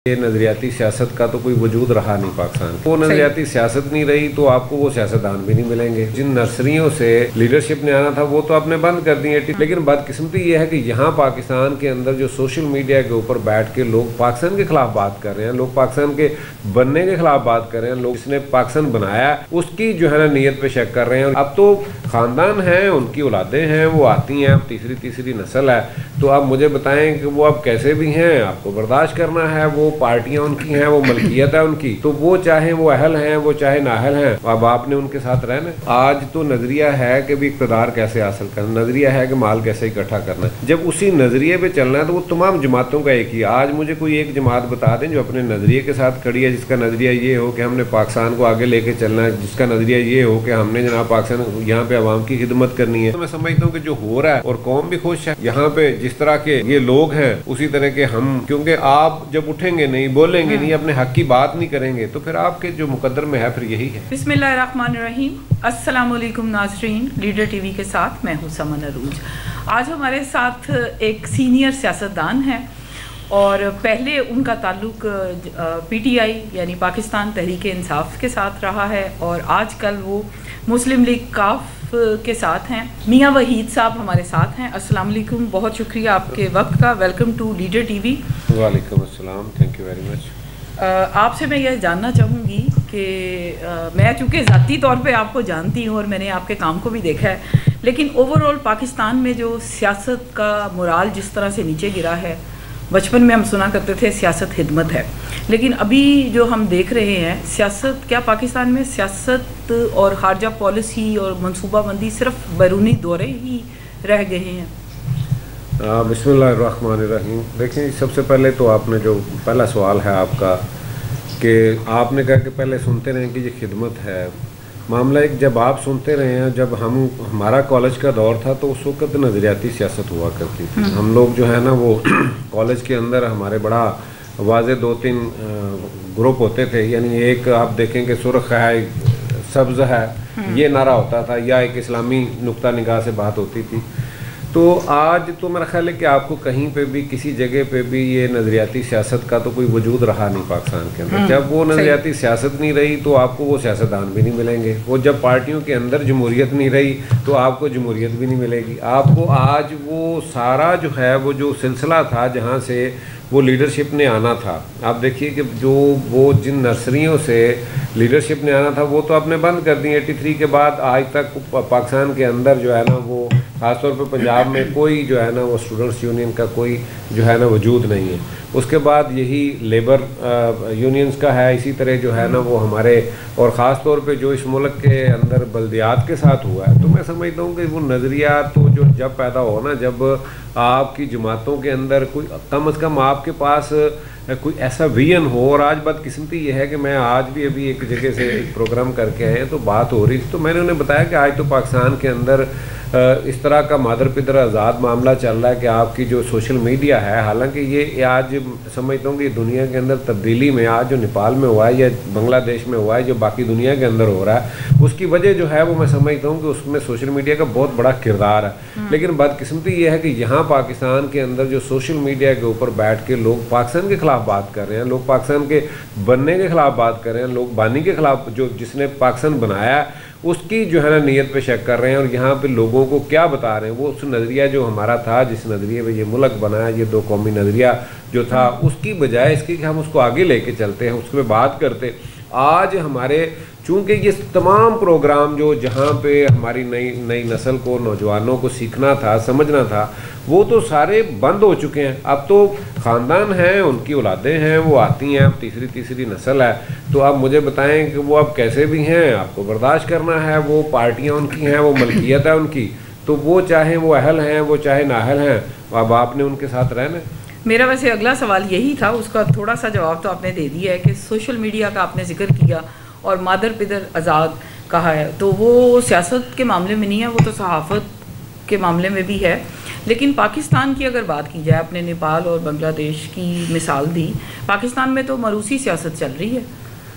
ये नज़रियाती सियासत का तो कोई वजूद रहा नहीं पाकिस्तान। वो नज़रियाती सियासत नहीं रही तो आपको वो सियासतदान भी नहीं मिलेंगे। जिन नर्सरियों से लीडरशिप ने आना था वो तो आपने बंद कर दी है। लेकिन बदकिस्मती ये है कि यहाँ पाकिस्तान के अंदर जो सोशल मीडिया के ऊपर बैठ के लोग पाकिस्तान के खिलाफ बात कर रहे हैं, लोग पाकिस्तान के बनने के खिलाफ बात कर रहे हैं, लोग जिसने पाकिस्तान बनाया उसकी जो है ना नीयत पे शक कर रहे हैं। अब तो खानदान हैं, उनकी औलादें हैं, वो आती हैं, अब तीसरी नस्ल है। तो आप मुझे बताएं कि वो अब कैसे भी हैं, आपको बर्दाश्त करना है। वो पार्टियां उनकी हैं, वो मलकियत है उनकी, तो वो चाहे वो अहल हैं, वो चाहे नाअहल हैं, अब आपने उनके साथ रहना। आज तो नजरिया है कि भी इक़्तिदार कैसे हासिल करना, नजरिया है कि माल कैसे इकट्ठा करना है। जब उसी नजरिए पे चलना है तो वो तमाम जमातों का एक ही। आज मुझे कोई एक जमात बता दें जो अपने नजरिए के साथ खड़ी है, जिसका नजरिया ये हो कि हमने पाकिस्तान को आगे लेके चलना है, जिसका नजरिया ये हो कि हमने जनाब पाकिस्तान यहाँ पे अवाम की खिदमत करनी है। तो मैं समझता हूँ कि जो हो रहा है और कौम भी खुश है, यहाँ पे जिस तरह के ये लोग हैं उसी तरह के हम, क्योंकि आप जब उठेंगे नहीं, बोलेंगे नहीं, अपने हक की बात नहीं करेंगे तो फिर आपके जो मुकद्दर में है फिर यही है। बिस्मिल्लाहिर्रहमानिर्रहीम। अस्सलाम वालेकुम नाज़रीन, लीडर टीवी के साथ मैं हूं समन अरूज। आज हमारे साथ एक सीनियर सियासतदान हैं और पहले उनका ताल्लुक पीटीआई यानी पाकिस्तान तहरीक इंसाफ के साथ रहा है और आजकल वो मुस्लिम लीग काफ के साथ हैं। मियाँ वहीद साहब हमारे साथ हैं। अस्सलाम वालेकुम, बहुत शुक्रिया आपके वक्त का। Welcome to Leader TV. वालेकुम अस्सलाम, थैंक यू वेरी मच। आपसे मैं यह जानना चाहूँगी कि मैं चूँकि ज़ाती तौर पे आपको जानती हूँ और मैंने आपके काम को भी देखा है, लेकिन ओवरऑल पाकिस्तान में जो सियासत का मोराल जिस तरह से नीचे गिरा है, बचपन में हम सुना करते थे सियासत खिदमत है, लेकिन अभी जो हम देख रहे हैं सियासत, क्या पाकिस्तान में सियासत और खारजा पॉलिसी और मनसूबाबंदी सिर्फ बैरूनी दौरे ही रह गए हैं? बिस्मिल्लाहिर्रहमानिर्रहीम। देखिए, सबसे पहले तो आपने जो पहला सवाल है आपका कि आपने कहा कि पहले सुनते रहे कि ये खिदमत है। मामला एक, जब आप सुनते रहे हैं, जब हमारा कॉलेज का दौर था तो उस वक्त नज़रियाती सियासत हुआ करती थी। हम लोग जो है ना वो कॉलेज के अंदर हमारे बड़ा वाज़े 2-3 ग्रुप होते थे। यानी एक आप देखें कि सुर्ख है, सब्ज़ है, ये नारा होता था, या एक इस्लामी नुक्ता निगाह से बात होती थी। तो आज तो मेरा ख्याल है कि आपको कहीं पे भी किसी जगह पे भी ये नज़रियाती सियासत का तो कोई वजूद रहा नहीं पाकिस्तान के अंदर। जब वो नज़रियाती सियासत नहीं रही तो आपको वो सियासतदान भी नहीं मिलेंगे। वो जब पार्टियों के अंदर जमहूरियत नहीं रही तो आपको जमहूरियत भी नहीं मिलेगी। आपको आज वो सारा जो है वो जो सिलसिला था जहाँ से वो लीडरशिप ने आना था, आप देखिए कि जो वो जिन नर्सरियों से लीडरशिप ने आना था वो तो आपने बंद कर दी। 83 के बाद आज तक पाकिस्तान के अंदर जो है ना वो ख़ासतौर पे पंजाब में कोई जो है ना वो स्टूडेंट्स यूनियन का कोई जो है ना वजूद नहीं है। उसके बाद यही लेबर यूनियंस का है, इसी तरह जो है ना वो हमारे, और ख़ास तौर पे जो इस मुल्क के अंदर बल्दियात के साथ हुआ है। तो मैं समझता हूँ कि वो नज़रिया तो जो जब पैदा हो ना, जब आपकी जमातों के अंदर कोई कम अज़ कम आपके पास कोई ऐसा विजन हो। और आज बदकिस्मती ये है कि मैं आज भी अभी एक जगह से एक प्रोग्राम करके आए तो बात हो रही थी, तो मैंने उन्हें बताया कि आज तो पाकिस्तान के अंदर इस तरह का मादर पिदर आज़ाद मामला चल रहा है कि आपकी जो सोशल मीडिया है, हालांकि ये आज समझता हूँ कि दुनिया के अंदर तब्दीली में आज जो नेपाल में हुआ है या बांग्लादेश में हुआ है, जो बाकी दुनिया के अंदर हो रहा है, उसकी वजह जो है वो मैं समझता हूँ कि उसमें सोशल मीडिया का बहुत बड़ा किरदार है। लेकिन बदकिस्मती ये है कि यहाँ पाकिस्तान के अंदर जो सोशल मीडिया के ऊपर बैठ के लोग पाकिस्तान के खिलाफ बात कर रहे हैं, लोग पाकिस्तान के बनने के खिलाफ बात कर रहे हैं, लोग बानी के खिलाफ, जो जिसने पाकिस्तान बनाया उसकी जो है ना नीयत पे शक कर रहे हैं। और यहाँ पे लोगों को क्या बता रहे हैं, वो उस नज़रिया जो हमारा था, जिस नज़रिए पे ये मुल्क बनाया, ये 2 कौमी नज़रिया जो था, उसकी बजाय इसकी कि हम उसको आगे लेके चलते हैं, उस पर बात करते। आज हमारे चूँकि ये तमाम प्रोग्राम जो जहाँ पे हमारी नई नस्ल को, नौजवानों को सीखना था, समझना था, वो तो सारे बंद हो चुके हैं। अब तो ख़ानदान हैं, उनकी औलादें हैं, वो आती हैं, अब तीसरी नस्ल है। तो अब मुझे बताएं कि वो अब कैसे भी हैं, आपको बर्दाश्त करना है। वो पार्टियां उनकी हैं, वो मलकियत है उनकी, तो वो चाहे वो अहल हैं, वो चाहे नाअहल हैं, अब आपने उनके साथ रहना। मेरा वैसे अगला सवाल यही था, उसका थोड़ा सा जवाब तो आपने दे दिया है कि सोशल मीडिया का आपने जिक्र किया और मादर पिदर आज़ाद कहा है, तो वो सियासत के मामले में नहीं है, वो तो सहाफ़त के मामले में भी है। लेकिन पाकिस्तान की अगर बात की जाए, अपने नेपाल और बांग्लादेश की मिसाल दी, पाकिस्तान में तो मरूसी सियासत चल रही है,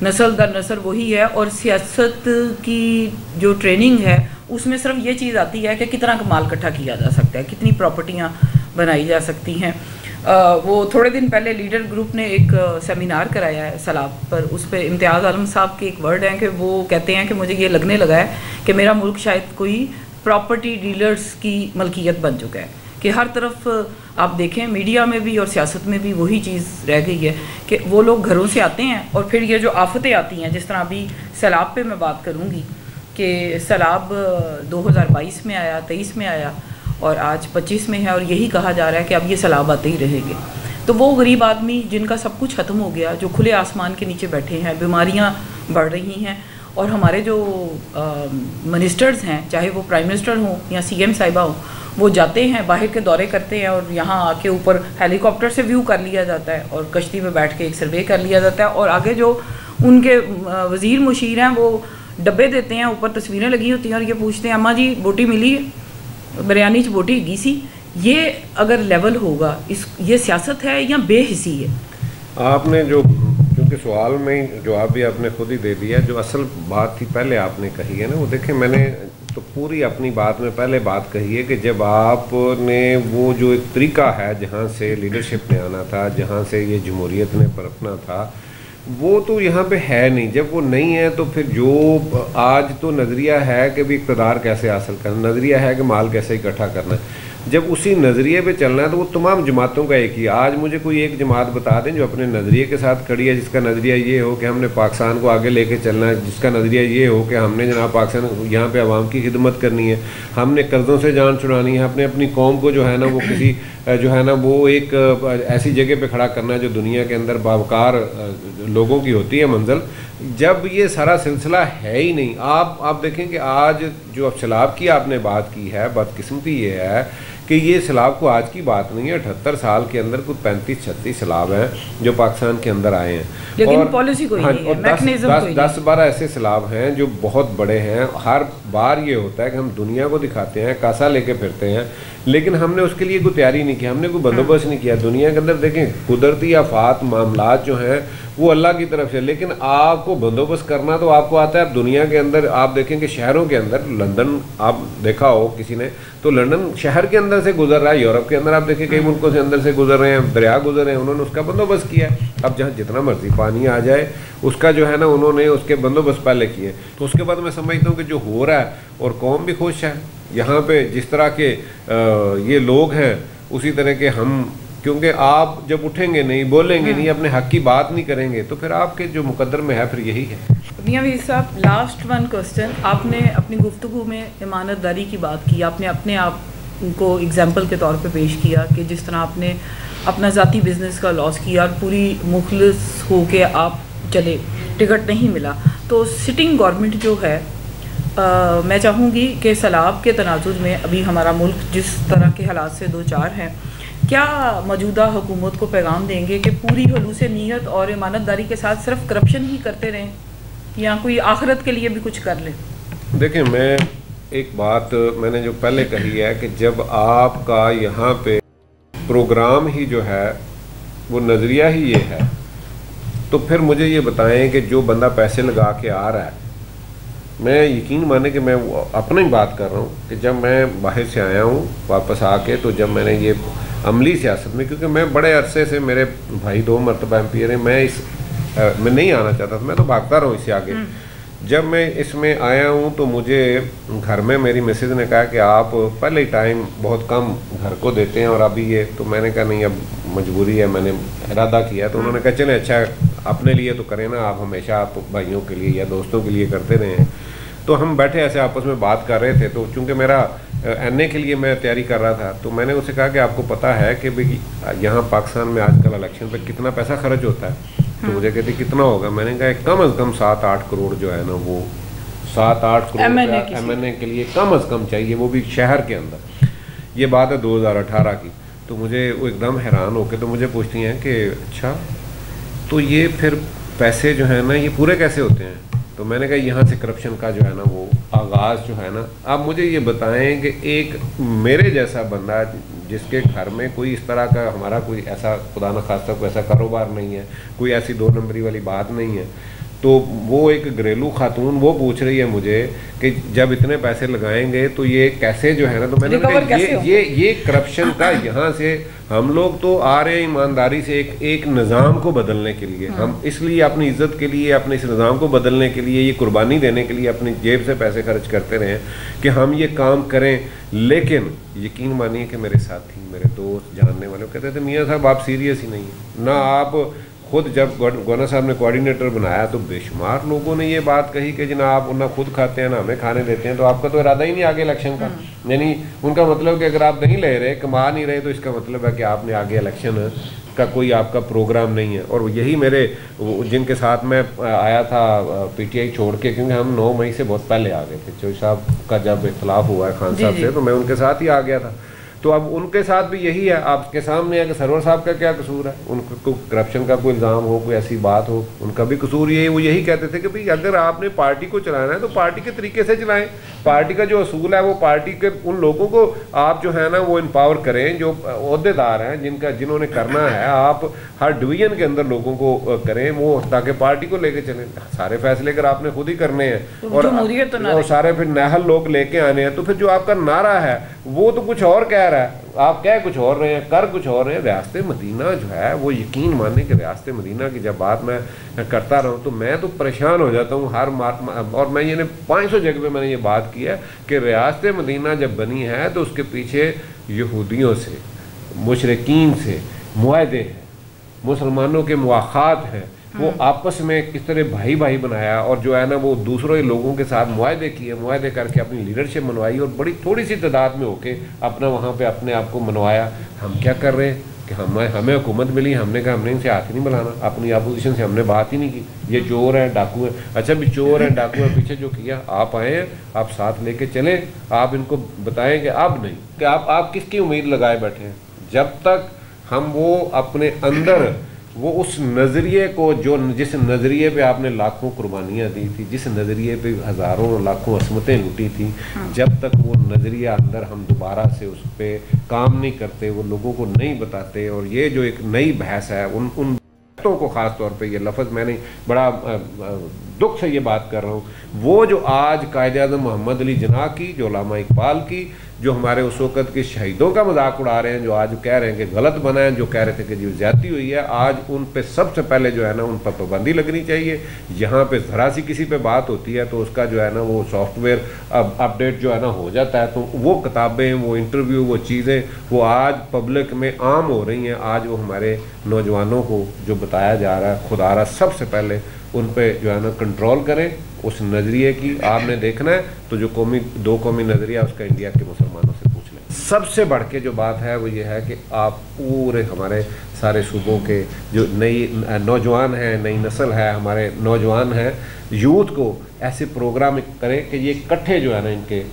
नस्ल दर नस्ल वही है, और सियासत की जो ट्रेनिंग है उसमें सिर्फ ये चीज़ आती है कि कितना माल इकट्ठा किया जा सकता है, कितनी प्रॉपर्टियाँ बनाई जा सकती हैं। वो थोड़े दिन पहले लीडर ग्रुप ने एक सेमिनार कराया है सैलाब पर, उस पर इम्तियाज़ आलम साहब के एक वर्ड हैं कि वो कहते हैं कि मुझे ये लगने लगा है कि मेरा मुल्क शायद कोई प्रॉपर्टी डीलर्स की मलकियत बन चुका है, कि हर तरफ आप देखें मीडिया में भी और सियासत में भी वही चीज़ रह गई है कि वो लोग घरों से आते हैं और फिर ये जो आफतें आती हैं, जिस तरह अभी सैलाब पे मैं बात करूँगी कि सैलाब 2022 में आया, 23 में आया और आज 25 में है, और यही कहा जा रहा है कि अब ये सैलाब आते ही रहेंगे। तो वो गरीब आदमी जिनका सब कुछ ख़त्म हो गया, जो खुले आसमान के नीचे बैठे हैं, बीमारियाँ बढ़ रही हैं, और हमारे जो मिनिस्टर्स हैं, चाहे वो प्राइम मिनिस्टर हों या CM साहिबा हों, वो जाते हैं, बाहर के दौरे करते हैं और यहाँ आके ऊपर हेलीकॉप्टर से व्यू कर लिया जाता है और कश्ती में बैठ के एक सर्वे कर लिया जाता है, और आगे जो उनके वज़ीर मुशीर हैं वो डब्बे देते हैं, ऊपर तस्वीरें लगी होती हैं और ये पूछते हैं अम्मा जी बोटी मिली है, बिरयानी च बोटी गी सी। ये अगर लेवल होगा, इस ये सियासत है या बेहिसी है? आपने जो, क्योंकि सवाल में जवाब भी आपने खुद ही दे दिया, जो असल बात थी पहले आपने कही है ना, वो देखें मैंने तो पूरी अपनी बात में पहले बात कही है कि जब आपने वो जो एक तरीका है जहाँ से लीडरशिप ने आना था, जहाँ से ये जमहूरियत ने पनपना था, वो तो यहाँ पे है नहीं। जब वो नहीं है तो फिर जो आज तो नज़रिया है कि भी इक़्तिदार कैसे हासिल करना, नज़रिया है कि माल कैसे इकट्ठा करना, जब उसी नज़रिए पे चलना है तो वो तमाम जमातों का एक ही। आज मुझे कोई एक जमात बता दें जो अपने नज़रिए के साथ खड़ी है, जिसका नज़रिया ये हो कि हमने पाकिस्तान को आगे लेके चलना है, जिसका नज़रिया ये हो कि हमने जनाब पाकिस्तान यहाँ पे आवाम की खिदमत करनी है, हमने कर्ज़ों से जान छुड़ानी है, अपने अपनी कौम को जो है ना वो किसी जो है ना वो एक ऐसी जगह पे खड़ा करना है जो दुनिया के अंदर बावकार लोगों की होती है मंजिल। जब ये सारा सिलसिला है ही नहीं, आप देखें कि आज जो अब सैलाब की आपने बात की है, बदकिस्मती ये है कि ये सैलाब को आज की बात नहीं है, 78 साल के अंदर कुछ 35-36 सैलाब हैं जो पाकिस्तान के अंदर आए हैं, लेकिन पॉलिसी कोई नहीं है, मैकेनिज्म कोई नहीं। 10-12 ऐसे सैलाब हैं जो बहुत बड़े हैं। हर बार ये होता है कि हम दुनिया को दिखाते हैं, कासा लेके फिरते हैं, लेकिन हमने उसके लिए कोई तैयारी नहीं की, हमने कोई बंदोबस्त नहीं किया। दुनिया के अंदर देखें कुदरती आफात मामलात जो हैं वो अल्लाह की तरफ से, लेकिन आपको बंदोबस्त करना तो आपको आता है। अब दुनिया के अंदर आप देखें कि शहरों के अंदर, लंदन आप देखा हो किसी ने, तो लंदन शहर के अंदर से गुजर रहा है, यूरोप के अंदर आप देखें कई मुल्कों से अंदर से गुजर रहे हैं, दरिया गुजर रहे हैं, उन्होंने उसका बंदोबस्त किया है। अब जहाँ जितना मर्जी पानी आ जाए उसका जो है ना उन्होंने उसके बंदोबस्त पहले किए, तो उसके बाद मैं समझता हूँ कि जो हो रहा है और कौम भी खुश है। यहाँ पे जिस तरह के ये लोग हैं उसी तरह के हम, क्योंकि आप जब उठेंगे नहीं, बोलेंगे नहीं, अपने हक की बात नहीं करेंगे तो फिर आपके जो मुकद्दर में है फिर यही है। मियां वीर साहब, लास्ट वन क्वेश्चन, आपने अपनी गुफ्तगू में ईमानतदारी की बात की, आपने अपने आप को एग्जाम्पल के तौर पे पेश किया कि जिस तरह आपने अपना ज़ाती बिज़नेस का लॉस किया और पूरी मुखलिस हो के आप चले, टिकट नहीं मिला, तो सिटिंग गवर्नमेंट जो है मैं चाहूँगी कि सैलाब के तनाजुर में अभी हमारा मुल्क जिस तरह के हालात से दो चार हैं, क्या मौजूदा हुकूमत को पैगाम देंगे कि पूरी खलूस नीयत और ईमानतदारी के साथ सिर्फ करप्शन ही करते रहें या कोई आखिरत के लिए भी कुछ कर लें? देखिए, मैं एक बात मैंने जो पहले कही है कि जब आपका यहाँ पे प्रोग्राम ही जो है वो नज़रिया ही ये है, तो फिर मुझे ये बताएं कि जो बंदा पैसे लगा के आ रहा है, मैं यकीन माने कि मैं अपनी बात कर रहा हूँ कि जब मैं बाहर से आया हूँ वापस आके, तो जब मैंने ये अमली सियासत में, क्योंकि मैं बड़े अरसे से, मेरे भाई 2 मरतबा MP रहे, मैं नहीं आना चाहता था, मैं तो भागता रहा हूँ इससे आगे। जब मैं इसमें आया हूँ तो मुझे घर में मेरी मिसेज ने कहा कि आप पहले टाइम बहुत कम घर को देते हैं और अभी ये, तो मैंने कहा नहीं, अब मजबूरी है, मैंने इरादा किया। तो उन्होंने कहा चलें अच्छा अपने लिए तो करें ना, आप हमेशा आप भाइयों के लिए या दोस्तों के लिए करते रहे हैं। तो हम बैठे ऐसे आपस में बात कर रहे थे, तो चूँकि मेरा NA के लिए मैं तैयारी कर रहा था, तो मैंने उसे कहा कि आपको पता है कि भाई यहाँ पाकिस्तान में आजकल इलेक्शन पे कितना पैसा खर्च होता है? तो मुझे कहती कितना होगा? मैंने कहा कम अज़ कम 7-8 करोड़ जो है ना, वो 7-8 करोड़ MNA के लिए कम अज़ कम चाहिए, वो भी शहर के अंदर। ये बात है 2018 की। तो मुझे वो एकदम हैरान होकर तो मुझे पूछती हैं कि अच्छा, तो ये फिर पैसे जो है ना ये पूरे कैसे होते हैं? तो मैंने कहा यहाँ से करप्शन का जो है ना वो आगाज़ जो है ना। आप मुझे ये बताएं कि एक मेरे जैसा बंदा जिसके घर में कोई इस तरह का, हमारा कोई ऐसा खुदा न खास्ता कोई ऐसा कारोबार नहीं है, कोई ऐसी 2 नंबरी वाली बात नहीं है, तो वो एक घरेलू खातून वो पूछ रही है मुझे कि जब इतने पैसे लगाएंगे तो ये कैसे जो है ना, तो मैंने कहा ये करप्शन का यहाँ से हम लोग तो आ रहे हैं ईमानदारी से एक निज़ाम को बदलने के लिए। हम इसलिए अपनी इज्जत के लिए, अपने इस निज़ाम को बदलने के लिए, ये कुर्बानी देने के लिए अपनी जेब से पैसे खर्च करते रहे कि हम ये काम करें। लेकिन यकीन मानिए कि मेरे साथी, मेरे दोस्त, जानने वाले कहते थे मियाँ साहब आप सीरियस ही नहीं है ना। आप खुद जब गवर्नर साहब ने कोऑर्डिनेटर बनाया तो बेशुमार लोगों ने ये बात कही कि जनाब आप ना खुद खाते हैं ना हमें खाने देते हैं, तो आपका तो इरादा ही नहीं आगे इलेक्शन का। यानी उनका मतलब कि अगर आप नहीं ले रहे, कमा नहीं रहे, तो इसका मतलब है कि आपने आगे इलेक्शन का कोई आपका प्रोग्राम नहीं है। और यही मेरे जिनके साथ मैं आया था पीटीआई छोड़ के, क्योंकि हम 9 मई से बहुत पहले आ गए थे, चौधरी साहब का जब इख्तलाफ हुआ है खान साहब से, तो मैं उनके साथ ही आ गया था। तो अब उनके साथ भी यही है, आपके सामने है कि सरवर साहब का क्या कसूर है, उनको करप्शन का कोई इल्ज़ाम हो, कोई ऐसी बात हो, उनका भी कसूर यही। वो यही कहते थे कि भाई अगर आपने पार्टी को चलाना है तो पार्टी के तरीके से चलाएं, पार्टी का जो असूल है वो पार्टी के उन लोगों को आप जो है ना वो एम्पावर करें जो ओहदेदार हैं, जिन्होंने करना है, आप हर डिवीजन के अंदर लोगों को करें वो, ताकि पार्टी को लेके चलें। सारे फैसले अगर आपने खुद ही करने हैं और सारे फिर नाहल लोग लेके आने हैं, तो फिर जो आपका नारा है वो तो कुछ और कह रहा है, आप कह कुछ और रहे हैं, कर कुछ और रहे हैं। रियासत मदीना जो है वो यकीन मानने कि रियासत मदीना की जब बात मैं करता रहा हूँ तो मैं तो परेशान हो जाता हूँ हर और मैं ये 500 जगह पे मैंने ये बात की है कि रियासत मदीना जब बनी है तो उसके पीछे यहूदियों से, मुशरिकीन से मुआहदे हैं, मुसलमानों के मुआखात हैं, वो आपस में किस तरह भाई भाई बनाया, और जो है ना वो दूसरों लोगों के साथ मुआहदे किए, मुआहदे करके अपनी लीडरशिप मनवाई और बड़ी थोड़ी सी तादाद में होके अपना वहाँ पे अपने आप को मनवाया। हम क्या कर रहे हैं कि हमें हुकूमत मिली, हमने कहा हमने इनसे हाथ ही नहीं मिलाना, अपनी अपोजिशन से हमने बात ही नहीं की, ये चोर हैं डाकू हैं। अच्छा भी चोर हैं डाकू हैं, पीछे जो किया आप आए हैं, आप साथ लेके चले, आप इनको बताएं कि अब नहीं, कि आप किसकी उम्मीद लगाए बैठे हैं। जब तक हम वो अपने अंदर वो उस नज़रिए को, जो जिस नज़रिए पे आपने लाखों कुर्बानियाँ दी थी, जिस नज़रिए पे हज़ारों लाखों असमतें लूटी थी, जब तक वो नज़रिया अंदर हम दोबारा से उस पर काम नहीं करते, वो लोगों को नहीं बताते, और ये जो एक नई बहस है उन को ख़ास तौर पे ये लफ्ज़ मैंने बड़ा दुख से ये बात कर रहा हूँ, वो जो आज कायद-ए-आज़म मोहम्मद अली जिन्ना की, जो उलमा इकबाल की, जो हमारे उस वक़्त के शहीदों का मजाक उड़ा रहे हैं, जो आज कह रहे हैं कि गलत बना है, जो कह रहे थे कि जो ज़्यादती हुई है, आज उन पे सबसे पहले जो है ना उन पर पाबंदी लगनी चाहिए। यहाँ पे ज़रा सी किसी पे बात होती है तो उसका जो है ना वो सॉफ्टवेयर अपडेट जो है ना हो जाता है, तो वो किताबें, वो इंटरव्यू, वो चीज़ें वो आज पब्लिक में आम हो रही हैं। आज वो हमारे नौजवानों को जो बताया जा रहा है, खुदारा सबसे पहले उन पे जो है ना कंट्रोल करें। उस नज़रिए की आपने देखना है तो जो दो कौमी नज़रिया उसका इंडिया के मुसलमानों से पूछ लें। सबसे बढ़ के जो बात है वो ये है कि आप पूरे हमारे सारे सूबों के जो नई नौजवान हैं, नई नस्ल है, हमारे नौजवान हैं, यूथ को ऐसे प्रोग्राम करें कि ये इकट्ठे जो है ना इनके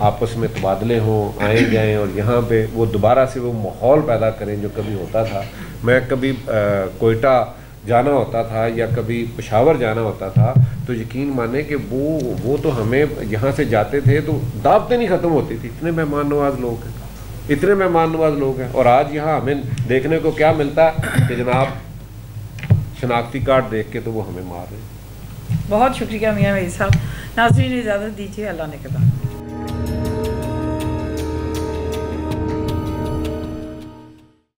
आपस में तबादले हों, आए जाएँ, और यहाँ पे वो दोबारा से वो माहौल पैदा करें जो कभी होता था। मैं कभी कोयटा जाना होता था या कभी पेशावर जाना होता था तो यकीन माने कि वो तो हमें यहाँ से जाते थे तो दावतें नहीं ख़त्म होती थी, इतने मेहमान नवाज लोग हैं, इतने मेहमान नवाज लोग हैं। और आज यहाँ हमें देखने को क्या मिलता है कि जनाब शनाख्ती कार्ड देख के तो वो हमें मार रहे हैं। बहुत शुक्रिया मियाँ वहीद साहब। नाज़रीन इजाज़त दीजिए, अल्लाह ने के बाद।